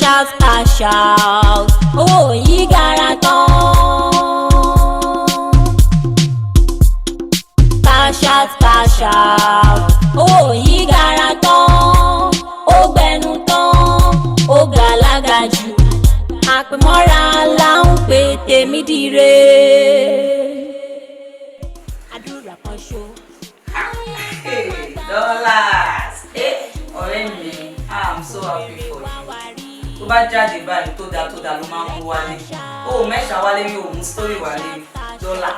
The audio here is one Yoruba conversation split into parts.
out, cash out. Owó yìí gara tán. Cash out, cash out. Owó yìí gara tán. Ó gbẹnu tán, ó gàlágà jù. Àpèmọ́ra là ń pè tèmi dire. Àdúrà kan ṣo. Dollars. Ọ̀rẹ́ mi, I'm so happy for you. Tó bá jáde báyìí tó dáa ló máa ń mú wálé. Ó mẹ́ṣà wálé mi ò mú story wálé dọ́là.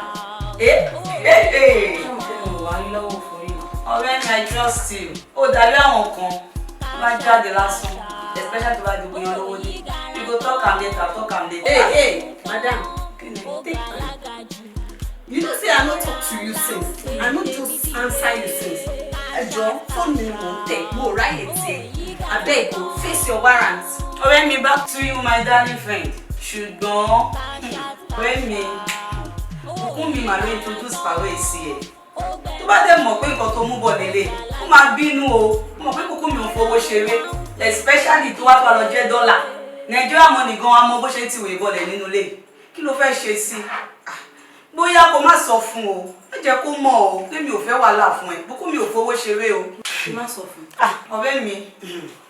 Ọ̀rẹ́ mi, I trust you. Ó dàbí àwọn kan tó bá jáde lásán, especially tó bá di bóyá lówó dé. You go talk am later. Hey, madam, take time. You know say I no talk to you since. I no just answer you since. Ẹjọ́ phone mi mo tẹ̀ mo ráyè tiẹ̀. Abeg go face your warrants. Ọ̀rẹ́ mi, back to you my darling friend. Ṣùgbọ́n ọ̀rẹ́ mi, òkun mi màá ló introduce pàwọ́ èsì ẹ̀. Tó bá dẹ̀ mọ̀ pé nǹkan tó mú bọ̀ nílé, ó máa bínú o. Ó mọ̀ pé kókó mi ò fowó ṣeré, especially tó wá bá lọ jẹ́ dọ́là. Nigeria money gan wa mọ bó ṣe ti wèé bọ̀lẹ̀ nínú ilé. Kí ló fẹ́ ṣe sí? Bóyá kó má sọ fún o, ẹ jẹ́ kó mọ̀ o, pé mi ò fẹ́ wàhálà fún ẹ, bókú mi ò fowó ṣeré o. Má sọ fún. Ọ̀rẹ́ mi,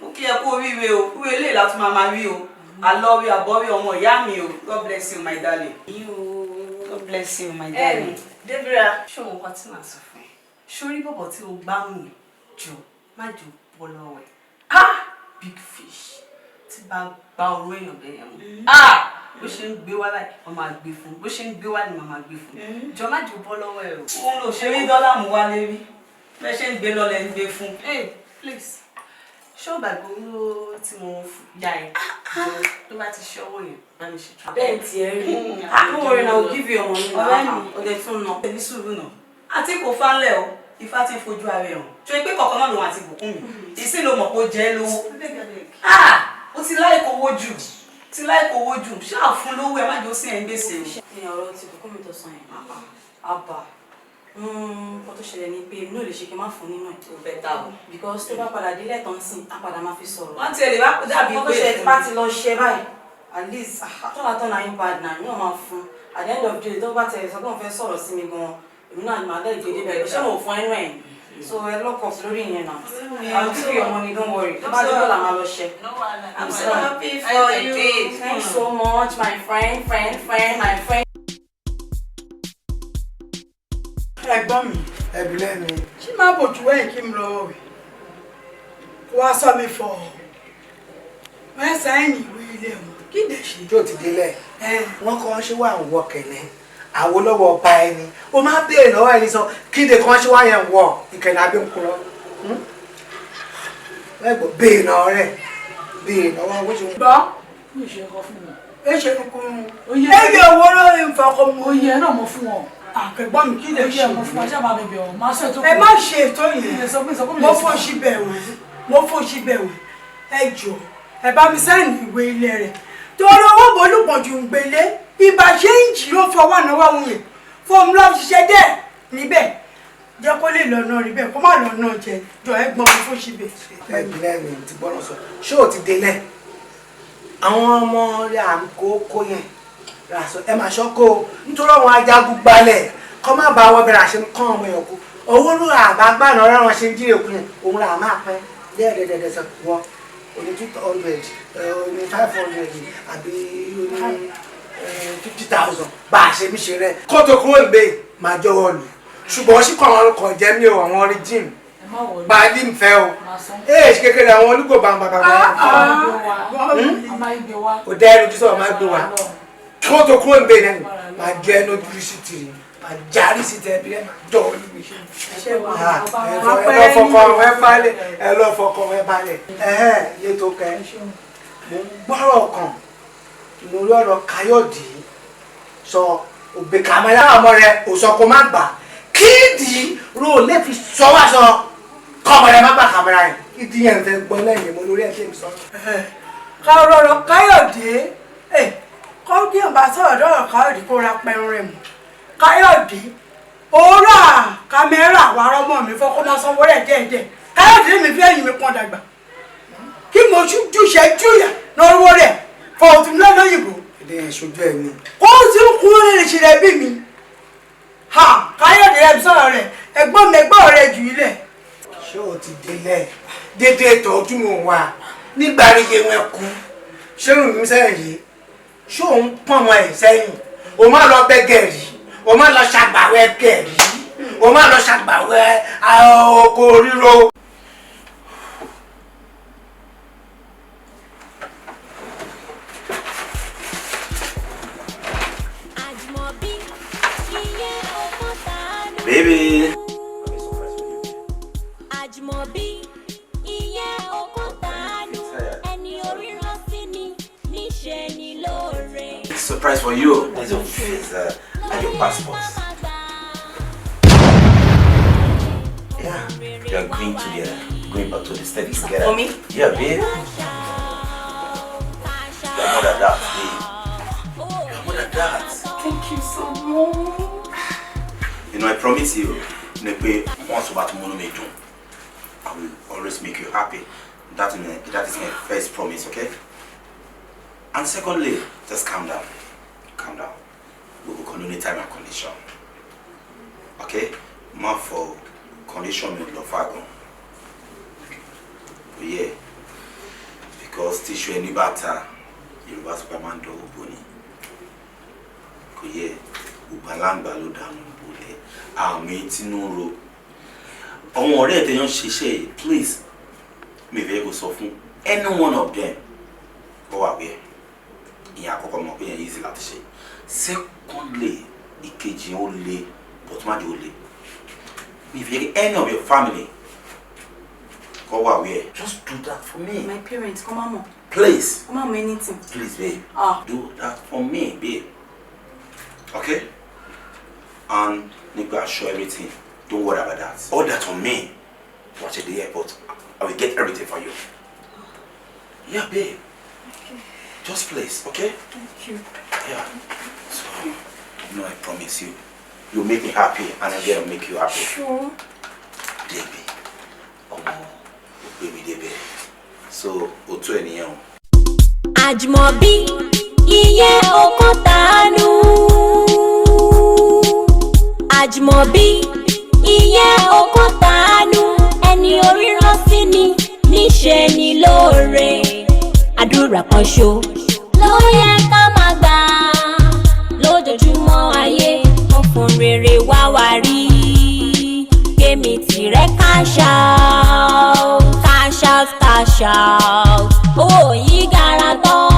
ó kí ẹ kó ríre o, kúrò eléyìí látún máa rí o. Àlọ́rí àbọ̀rí ọmọ ìyá mi o. God bless you my darling. God bless you my darling. Deborah, ṣé òun kan tí màá sọ fún ẹ? Ṣorí bọ̀bọ̀ tí o gbá mú jù má jù bọ́ lọ́wọ́ ẹ̀. Big fish tí bá gba oró èèyàn bẹ́ẹ̀ yẹn mú. Bó ṣe ń gbé wá láì ọmọ àgbè fún, bó ṣe ń gbé wá ni màmá gbé fún. Jọ má jù bọ́ lọ́wọ́ ẹ̀ o. Òun lò ṣe rí dọ́là mú wálé rí. Bẹ́ẹ̀ ṣe ń gbé lọ́lẹ̀ ń gbé fún. Hey, please. Ṣé o gbàgbé owó tí mo ya ẹ̀? Tó bá ti ṣe owó yẹn, bá mi ṣe tún. Bẹ́ẹ̀ tí ẹ rí. Àkúrò náà ò give you ọmọ mi. Ọ̀rẹ́ mi, Ó dẹ̀ tún nà. ẹni sùúrù náà. Àti kò fánlẹ̀ o, Ifá ti fojú ara ẹ̀ hàn. Ṣé pé kọ̀ọ̀kan náà lòun àti bùkún mi? Ìsìn ló mọ̀ pé ó jẹ́ lówó. Ó ti láì kówó jù. Ṣáà fún lówó ẹ má jẹ́ ó sì ẹ̀ ń gbèsè o. Ní ọ̀rọ̀ tí bùkún mi tó sàn yẹn. Àbá. Kó tó ṣẹlẹ̀ ni pé inú ò lè ṣe kí n má fún nínú ẹ̀. Ó bẹ́ẹ̀ ta o. Because tó bá padà délẹ̀ tán sí, á padà máa fi sọ̀rọ̀. Wọ́n ti ẹ̀ lè bá dàbí Kó tó pé ṣẹlẹ̀ tí bá ti lọ ṣe báyìí. At least tọ́nà yín bad náà yóò máa fún. At the end of the day tó bá tẹ̀ sọ pé òun fẹ́ sọ̀rọ̀ sí mi gan-an. Èmi náà ni màá dẹ́ ìgbédé bẹ̀rẹ̀. Ṣé mo fún ẹnu ẹ̀? So ẹ lọ́kọ̀ lórí ìyẹn náà. I'll give you your money, don't worry. Tó bá dé lọ́la máa lọ ṣe. I'm so happy for you. Thanks so much, my friend, my friend. Ẹ̀gbọ́n mi, ẹ̀bílẹ̀ mi, ṣé máa bòjú wẹ́yìn kí n lọ rẹ̀? Kó wá sọ mi fọ̀ ọ́. Wọ́n sáyìn ìwé ilé wọn. Kí lè ṣe? Tó ti délẹ̀, wọ́n kọ́ ṣé wà ń wọ kẹ̀lẹ́, àwọn olówó ọba ẹni. O máa béèrè lọ́wọ́ ẹni sọ, kí ni kan ṣé wà yẹn wọ ìkẹ̀lẹ́ abẹ́ǹkúrọ́? Ẹ̀gbọ́n béèrè náà rẹ̀, béèrè náà wọ́n wọ́n ṣe ń Gbọ́. Ó ṣe nǹkan fún wọn. Ẹ ṣe nǹkan mu. Oyè Ẹ̀yẹ owó ló ń fọkọ mu. oyè náà mo fún wọn. Àkẹ́gbọ́n mi kí lè ṣe? Oyè mo fún wọn, ṣé àbá mi bẹ̀ ọ́? Máa ṣe tó kù. Ẹ má ṣe ètò yẹn. Ẹ sọ pé Mo fòṣì bẹ̀wò. Ẹ jọ, ẹ bá mi sáyìn ìwé ilé rẹ̀. Torí owó bolúpọ̀jù ń gbélé. Ibà ṣe ń jì ló fọwọ́ náwó òun yẹn. Fóònù lọ ṣiṣẹ́ dẹ̀ níbẹ̀. Jẹ́ kó lè lọ́nà rí bẹ́ẹ̀ kó má lọ́nà jẹ. Jọ ẹ̀gbọ́n mi fòṣì bẹ̀. ẹ̀bílẹ̀ mi ti gbọ́dọ̀ sọ. Ṣé o ti délẹ̀? Àwọn ọmọ rẹ̀ à ń kó yẹn. Ràṣọ ẹ máa ṣọ́kó nítorí àwọn ajagun gbalẹ̀ kọ́ má bá wọ́n bẹ̀rẹ̀ àṣẹ kọ́ ọmọ èèyàn kú. Owó ló àbágbà náà rẹ̀ wọ́n ṣe ń jí èkú yẹn. Òun là máa pẹ́ dẹ́ẹ̀dẹ́dẹ́dẹ́ sọ wọ́n. Oní 200, oní 500 àbí oní 50,000 bá a ṣe mí ṣe rẹ̀. Kó tó kúrò ìgbé máa jọwọ́ lù. Ṣùgbọ́n ṣì kọ́ àwọn ọkọ̀ jẹ́ mi o, àwọn origin. Bàálí ń fẹ́ o. Ṣe kékeré àwọn olúgbò bàbá bàbá o dá ẹnu tí sọ̀rọ̀ máa gbé wa. Kó tó kúrò ìgbé náà máa jọ ẹnu ojú sí tìrì. Máa járí sí tẹ̀ bí ẹ máa jọ olúgbé. Ẹ lọ fọkàn ẹ balẹ̀. Ẹ lọ fọkàn ẹ balẹ̀. Iye tó kẹ́. Mo ń gbọ́rọ̀ kan. Mo rí ọ̀rọ̀ Káyọ̀dé sọ òbí kàmẹ́rà ọmọ rẹ̀ ò sọ kó má gbà. Kídì ro lè fi sọ wá sọ kọ́mọ rẹ̀ má gbà kàmẹ́rà yẹn. Ìdí yẹn fẹ́ gbọ́ lẹ́yìn mo lórí ẹ̀ tí èmi sọ. Kọ̀rọ̀rọ̀ Káyọ̀dé kọ́ kí n bá sọ̀rọ̀ dọ́rọ̀ Káyọ̀dé kó ra pẹ̀rún rẹ̀ mọ̀. Káyọ̀dé òórà kàmẹ́rà wà rọ́mọ mi fọ́kọ́ máa sanwó rẹ̀ díẹ̀díẹ̀. Káyọ̀dé mi fi ẹ̀yìn mi pọ́n dàgbà. Kí mo júṣe júyà lọ́wọ́ rẹ̀ fọ̀ọ̀tún lọ́nà òyìnbó. Èdè yẹn ṣojú ẹ̀ ni. Kó o sì ń kún lórí ìṣẹ̀lẹ̀ bí mi. Ha! Káyọ̀dé ẹ̀ sọ̀rọ̀ rẹ̀ ẹ̀gbọ́n mi ẹ̀gbọ́n rẹ̀ jù ilẹ̀. Ṣé o ti délẹ̀? Dédé ìtọ́jú mò ń wà. Nígbà ríye wọn kú. Ṣé òun mi sẹ́yìn yìí? Ṣé òun pọ̀n ọmọ ẹ̀ sẹ́yìn? O máa lọ bẹ́gẹ̀ rí. O máa lọ ṣàgbàwẹ́ gẹ̀ rí. O máa lọ ṣàgbàwẹ́ oko ríro. Baby. Surprise for you. There's your visa and your passport. Yeah, we are going back to the States together. For me? Yeah, babe. You're more than that, babe. You're more than that. Thank you so much. You know, I promise you, once about tomorrow, I will always make you happy. That is my first promise, okay? And secondly, just calm down. Calm down. We will continue time and condition. Okay? Not for condition with Lofago. But yeah. Because tissue any better, Yoruba Superman do Ubuni. But yeah. Ubalan balo down Ubule. Our meeting no ro. Please. Me very go soften any one of them. Go away. Yeah, come easy like say. Secondly, ikeji only, but ma only. If you any of your family, go away. Just do that for me. My parents, come on. Please. Come on, anything. Please, babe. Do that for me, babe. Okay? And Nico, I'll show everything. Don't worry about that. All that on me. Watch at the airport. I will get everything for you. Yeah, babe. Okay. Just please, okay? Thank you. Yeah. So, you know, I promise you, you'll make me happy, and I'm gonna make you happy. Sure. Baby. Oh, baby, baby. So, Otu Eniyan. Ajmobi, iye okotanu. Ajmobi, iye okotanu. Ẹni oríran sí ni, níṣe ni lóore. Àdúrà kan ṣo ló yẹ ká máa gbà lójoojúmọ́ ayé. Ó fún rere wá wá rí. Kémi tìrẹ cash out, cash out, cash out. Owó yìí gara tán.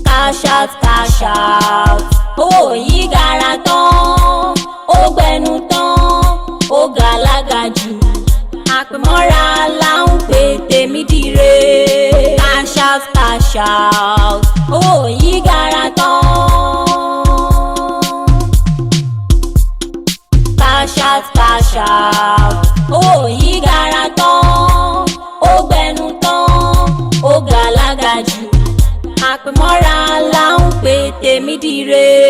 Cash out, cash out. Owó yìí gara tán. Ó gbẹnu tán, ó gàlágà jù. Àpèmọ́ra là ń pè tèmi dire. Cash out, cash out. Owó yìí gara tán. Cash out, cash out. Owó yìí gara tán. Ó gbẹnu tán, ó gàlágà jù. Àpèmọ́ra là ń pè tèmi dire.